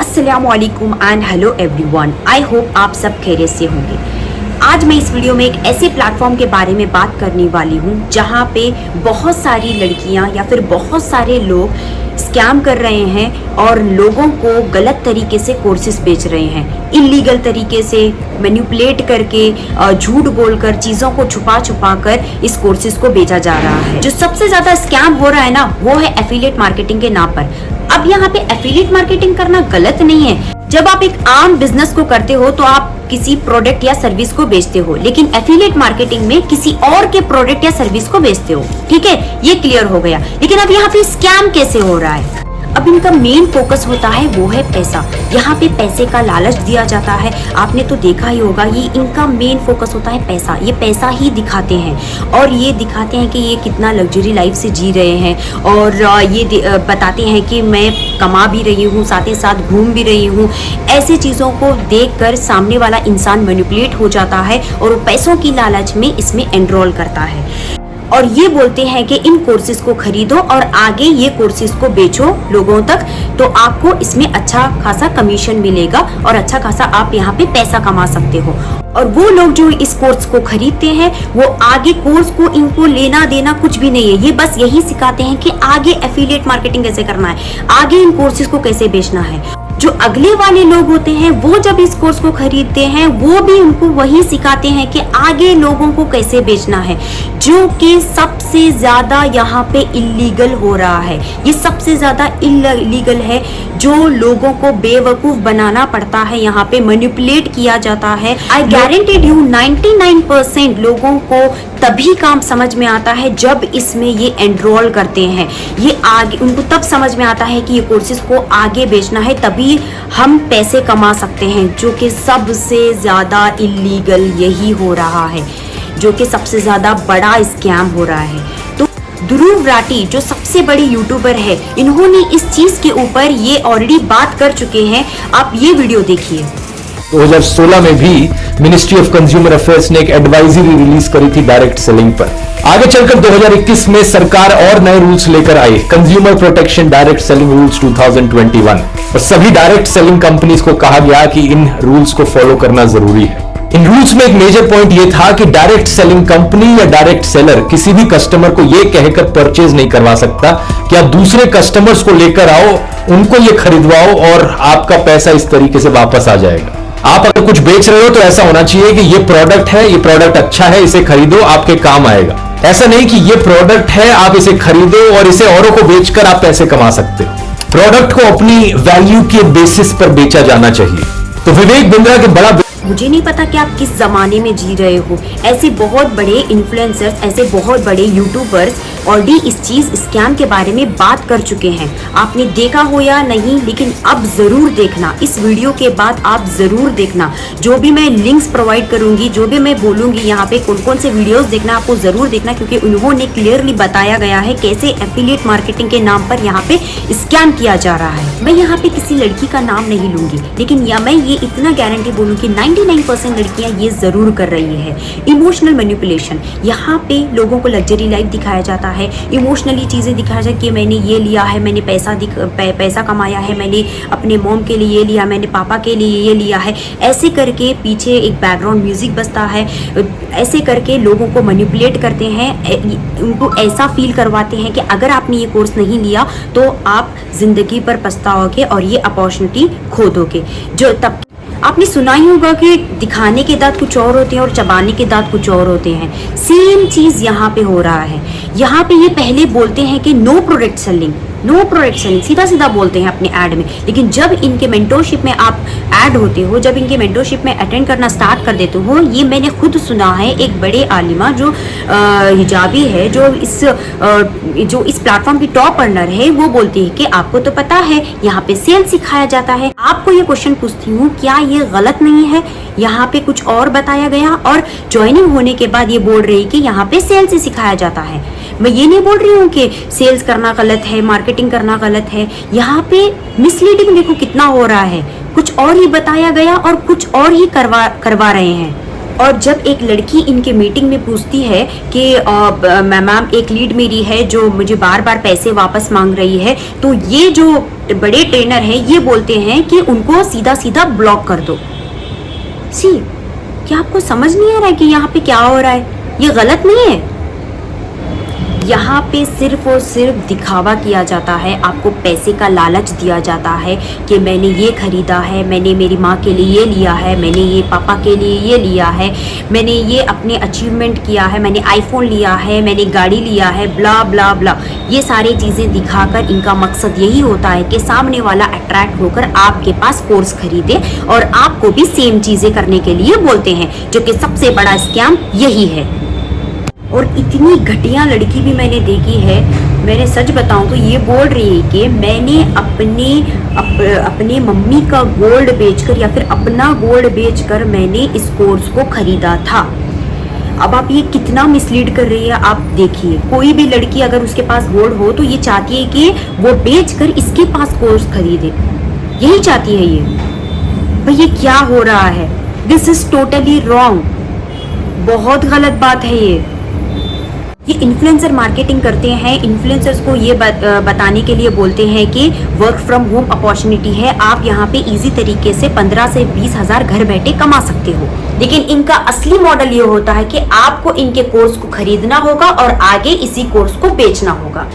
अस्सलामुअलैकुम and hello everyone. I hope आप सब खैरियत से होंगे। आज मैं इस वीडियो में एक ऐसे प्लेटफॉर्म के बारे में बात करने वाली हूँ जहाँ पे बहुत सारी लड़कियाँ या फिर बहुत सारे लोग स्कैम कर रहे हैं और लोगों को गलत तरीके से कोर्सेज बेच रहे हैं, इलीगल तरीके से मैनिपुलेट करके, झूठ बोलकर, चीज़ों को छुपा छुपा कर इस कोर्सेज को बेचा जा रहा है। जो सबसे ज़्यादा स्कैम हो रहा है ना, वो है एफिलिएट मार्केटिंग के नाम पर। अब यहाँ पे एफिलिएट मार्केटिंग करना गलत नहीं है। जब आप एक आम बिजनेस को करते हो तो आप किसी प्रोडक्ट या सर्विस को बेचते हो, लेकिन एफिलिएट मार्केटिंग में किसी और के प्रोडक्ट या सर्विस को बेचते हो। ठीक है, ये क्लियर हो गया। लेकिन अब यहाँ पे स्कैम कैसे हो रहा है? अब इनका मेन फोकस होता है वो है पैसा। यहाँ पे पैसे का लालच दिया जाता है। आपने तो देखा ही होगा, ये इनका मेन फोकस होता है पैसा। ये पैसा ही दिखाते हैं और ये दिखाते हैं कि ये कितना लग्जरी लाइफ से जी रहे हैं और ये बताते हैं कि मैं कमा भी रही हूँ, साथ ही साथ घूम भी रही हूँ। ऐसी चीज़ों को देखकर सामने वाला इंसान मैनिपुलेट हो जाता है और वो पैसों की लालच में इसमें एनरोल करता है और ये बोलते हैं कि इन कोर्सेज को खरीदो और आगे ये कोर्सेज को बेचो लोगों तक, तो आपको इसमें अच्छा खासा कमीशन मिलेगा और अच्छा खासा आप यहाँ पे पैसा कमा सकते हो। और वो लोग जो इस कोर्स को खरीदते हैं वो आगे कोर्स को इनको लेना देना कुछ भी नहीं है। ये बस यही सिखाते हैं कि आगे एफिलिएट मार्केटिंग कैसे करना है, आगे इन कोर्सेज को कैसे बेचना है। जो अगले वाले लोग होते हैं वो जब इस कोर्स को खरीदते हैं वो भी उनको वही सिखाते हैं कि आगे लोगों को कैसे बेचना है, जो कि सबसे ज्यादा यहाँ पे इलीगल हो रहा है। ये सबसे ज्यादा इलीगल है, जो लोगों को बेवकूफ बनाना पड़ता है, यहाँ पे मैनिपुलेट किया जाता है। आई गारंटीड यू 99% लोगों को तभी काम समझ में आता है जब इसमें ये एनरोल करते हैं। ये आगे उनको तब समझ में आता है कि ये कोर्सेज को आगे बेचना है, तभी हम पैसे कमा सकते हैं, जो कि सबसे ज्यादा इलीगल यही हो रहा है, जो कि सबसे ज्यादा बड़ा स्कैम हो रहा है। तो ध्रुव राठी जो सबसे बड़ी यूट्यूबर है, इन्होंने इस चीज के ऊपर ये ऑलरेडी बात कर चुके हैं। आप ये वीडियो देखिए। 2016 में भी मिनिस्ट्री ऑफ कंज्यूमर अफेयर्स ने एक एडवाइजरी रिलीज करी थी डायरेक्ट सेलिंग पर। आगे चलकर 2021 में सरकार और नए रूल्स लेकर आई, consumer protection direct selling rules 2021, और सभी डायरेक्ट सेलिंग कंपनीज को कहा गया कि इन रूल्स को फॉलो करना जरूरी है। इन रूल्स में एक मेजर पॉइंट यह था कि डायरेक्ट सेलिंग कंपनी या डायरेक्ट सेलर किसी भी कस्टमर को यह कहकर परचेज नहीं करवा सकता कि आप दूसरे कस्टमर्स को लेकर आओ, उनको ये खरीदवाओ और आपका पैसा इस तरीके से वापस आ जाएगा। आप अगर कुछ बेच रहे हो तो ऐसा होना चाहिए कि ये प्रोडक्ट है, ये प्रोडक्ट अच्छा है, इसे खरीदो, आपके काम आएगा। ऐसा नहीं कि ये प्रोडक्ट है, आप इसे खरीदो और इसे औरों को बेचकर आप पैसे कमा सकते हो। प्रोडक्ट को अपनी वैल्यू के बेसिस पर बेचा जाना चाहिए। तो विवेक बिंद्रा के बड़ा, मुझे नहीं पता कि आप किस जमाने में जी रहे हो। ऐसे बहुत बड़े इन्फ्लुएंसर्स, ऐसे बहुत बड़े यूट्यूबर्स ऑलरेडी इस चीज स्कैम के बारे में बात कर चुके हैं। आपने देखा हो या नहीं, लेकिन अब जरूर देखना, इस वीडियो के बाद आप जरूर देखना। जो भी मैं लिंक्स प्रोवाइड करूंगी, जो भी मैं बोलूंगी यहाँ पे कौन कौन से वीडियोस देखना, आपको जरूर देखना, क्योंकि उन्होंने क्लियरली बताया गया है कैसे एफिलिएट मार्केटिंग के नाम पर यहाँ पे स्कैम किया जा रहा है। मैं यहाँ पे किसी लड़की का नाम नहीं लूंगी, लेकिन या मैं ये इतना गारंटी बोलूंगी 99% लड़कियां ये जरूर कर रही है। इमोशनल मैनिपुलेशन, यहाँ पे लोगों को लग्जरी लाइफ दिखाया जाता है, इमोशनली चीजें दिखाया जाए कि मैंने ये लिया है, मैंने पैसा कमाया है, मैंने अपने मॉम के लिए ये लिया, मैंने पापा के लिए ये लिया है। ऐसे करके पीछे एक बैकग्राउंड म्यूजिक बजता है। ऐसे करके लोगों को मैनिपुलेट करते हैं, उनको ऐसा फील करवाते हैं कि अगर आपने ये कोर्स नहीं लिया तो आप जिंदगी पर पछताओगे और ये अपॉर्चुनिटी खो दोगे। जो तब आपने सुना ही होगा कि दिखाने के दांत कुछ और होते हैं और चबाने के दांत कुछ और होते हैं। सेम चीज यहाँ पे हो रहा है। यहाँ पे ये पहले बोलते हैं कि no product selling, no product selling, सीधा सीधा बोलते हैं अपने ऐड में। लेकिन जब इनके मेंटोरशिप में आप ऐड होते हो, जब इनके मेंटोरशिप में अटेंड करना स्टार्ट कर देते हो, ये मैंने खुद सुना है, एक बड़े आलिमा जो हिजाबी है, जो इस प्लेटफॉर्म की टॉप अर्नर है, वो बोलती है कि आपको तो पता है यहाँ पे सेल सिखाया जाता है। आपको ये क्वेश्चन पूछती हूँ, क्या ये गलत नहीं है? यहाँ पे कुछ और बताया गया और ज्वाइनिंग होने के बाद ये बोल रही कि यहाँ पे सेल से सिखाया जाता है। मैं ये नहीं बोल रही हूँ कि सेल्स करना गलत है, मार्केटिंग करना गलत है। यहाँ पे मिसलीडिंग देखो कितना हो रहा है, कुछ और ही बताया गया और कुछ और ही करवा रहे हैं। और जब एक लड़की इनके मीटिंग में पूछती है कि मैम एक लीड मेरी है जो मुझे बार बार पैसे वापस मांग रही है, तो ये जो बड़े ट्रेनर हैं ये बोलते हैं कि उनको सीधा सीधा ब्लॉक कर दो। क्या आपको समझ नहीं आ रहा है कि यहाँ पे क्या हो रहा है? ये गलत नहीं है। यहाँ पे सिर्फ और सिर्फ दिखावा किया जाता है, आपको पैसे का लालच दिया जाता है कि मैंने ये खरीदा है, मैंने मेरी माँ के लिए ये लिया है, मैंने ये पापा के लिए ये लिया है, मैंने ये अपने अचीवमेंट किया है, मैंने आईफोन लिया है, मैंने गाड़ी लिया है, ब्ला ब्ला ब्ला। ये सारी चीज़ें दिखाकर इनका मकसद यही होता है कि सामने वाला अट्रैक्ट होकर आपके पास कोर्स खरीदे और आपको भी सेम चीज़ें करने के लिए बोलते हैं, जो कि सबसे बड़ा स्कैम यही है। और इतनी घटिया लड़की भी मैंने देखी है, मैंने सच बताऊं तो ये बोल रही है कि मैंने अपने मम्मी का गोल्ड बेचकर या फिर अपना गोल्ड बेचकर मैंने इस कोर्स को खरीदा था। अब आप ये कितना मिसलीड कर रही है, आप देखिए। कोई भी लड़की अगर उसके पास गोल्ड हो तो ये चाहती है कि वो बेचकर इसके पास कोर्स खरीदे, यही चाहती है ये। भाई ये क्या हो रहा है? दिस इज टोटली रॉन्ग, बहुत गलत बात है ये इन्फ्लुएंसर मार्केटिंग करते हैं, इन्फ्लुएंसर्स को ये बताने के लिए बोलते हैं कि वर्क फ्रॉम होम अपॉर्चुनिटी है, आप यहाँ पे इजी तरीके से 15 से 20 हज़ार घर बैठे कमा सकते हो। लेकिन इनका असली मॉडल ये होता है कि आपको इनके कोर्स को खरीदना होगा और आगे इसी कोर्स को बेचना होगा।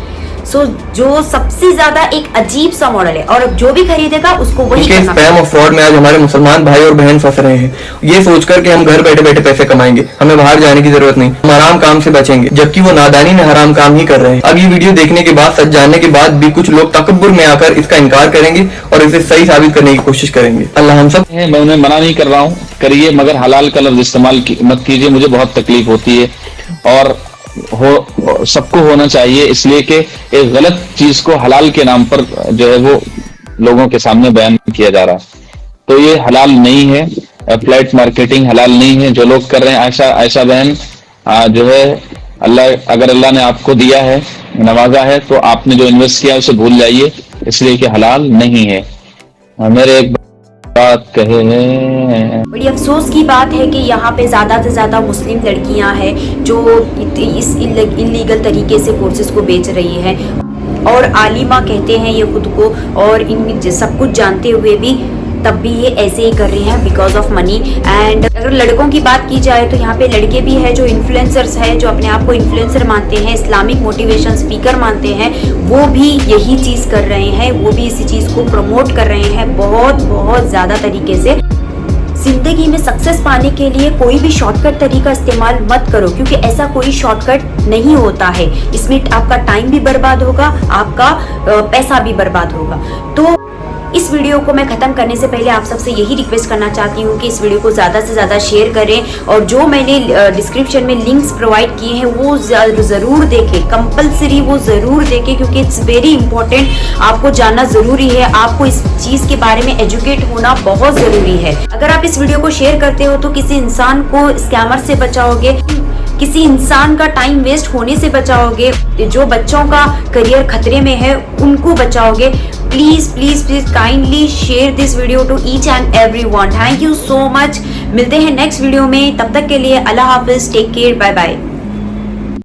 जो सबसे ज्यादा एक अजीब सा मॉडल है, और जो भी खरीदेगा उसको वही करना। स्पैम और फ्रॉड में आज हमारे मुसलमान भाई और बहन फंस रहे हैं, ये सोचकर कि हम घर बैठे बैठे पैसे कमाएंगे, हमें बाहर जाने की जरूरत नहीं, हम आराम काम से बचेंगे, जबकि वो नादानी में हराम काम ही कर रहे हैं। अब ये वीडियो देखने के बाद, सच जानने के बाद भी कुछ लोग तकब्बुर में आकर इसका इनकार करेंगे और इसे सही साबित करने की कोशिश करेंगे। अल्लाह हम सब। मैं उन्हें मना नहीं कर रहा हूँ, करिए, मगर हलाल का लफ्ज इस्तेमाल मत कीजिए, मुझे बहुत तकलीफ होती है और सबको होना चाहिए, इसलिए कि एक गलत चीज को हलाल के नाम पर जो है वो लोगों के सामने बयान किया जा रहा है, तो ये हलाल नहीं है। फ्लैट मार्केटिंग हलाल नहीं है जो लोग कर रहे हैं। आयशा बहन जो है, अगर अल्लाह ने आपको दिया है, नवाजा है, तो आपने जो इन्वेस्ट किया उसे भूल जाइए, इसलिए कि हलाल नहीं है। मेरे एक बात कहे हैं, बड़ी अफसोस की बात है कि यहाँ पे ज़्यादा से ज़्यादा मुस्लिम लड़कियाँ हैं जो इस इलीगल तरीके से कोर्सेज को बेच रही हैं, और आलिमा कहते हैं ये खुद को, और इन सब कुछ जानते हुए भी तब भी ये ऐसे ही कर रही हैं बिकॉज ऑफ मनी। एंड अगर लड़कों की बात की जाए तो यहाँ पे लड़के भी हैं जो इन्फ्लुएंसर्स हैं, जो अपने आप को इन्फ्लुएंसर मानते हैं, इस्लामिक मोटिवेशन स्पीकर मानते हैं, वो भी यही चीज़ कर रहे हैं, वो भी इसी चीज़ को प्रमोट कर रहे हैं बहुत ज़्यादा तरीके से। जिंदगी में सक्सेस पाने के लिए कोई भी शॉर्टकट तरीका इस्तेमाल मत करो, क्योंकि ऐसा कोई शॉर्टकट नहीं होता है। इसमें आपका टाइम भी बर्बाद होगा, आपका पैसा भी बर्बाद होगा। तो इस वीडियो को मैं खत्म करने से पहले आप सबसे यही रिक्वेस्ट करना चाहती हूँ कि इस वीडियो को ज़्यादा से ज़्यादा शेयर करें, और जो मैंने डिस्क्रिप्शन में लिंक्स प्रोवाइड किए हैं वो ज़रूर देखें, कंपलसरी वो ज़रूर देखें, क्योंकि इट्स वेरी इंपॉर्टेंट। आपको जानना ज़रूरी है, आपको इस चीज़ के बारे में एजुकेट होना बहुत ज़रूरी है। अगर आप इस वीडियो को शेयर करते हो तो किसी इंसान को स्कैमर से बचाओगे, किसी इंसान का टाइम वेस्ट होने से बचाओगे, जो बच्चों का करियर खतरे में है उनको बचाओगे। Please please please kindly share this video to each and everyone. Thank you so much. मिलते हैं नेक्स्ट वीडियो में, तब तक के लिए अल्लाह हाफिज, टेक केयर, बाय बाय।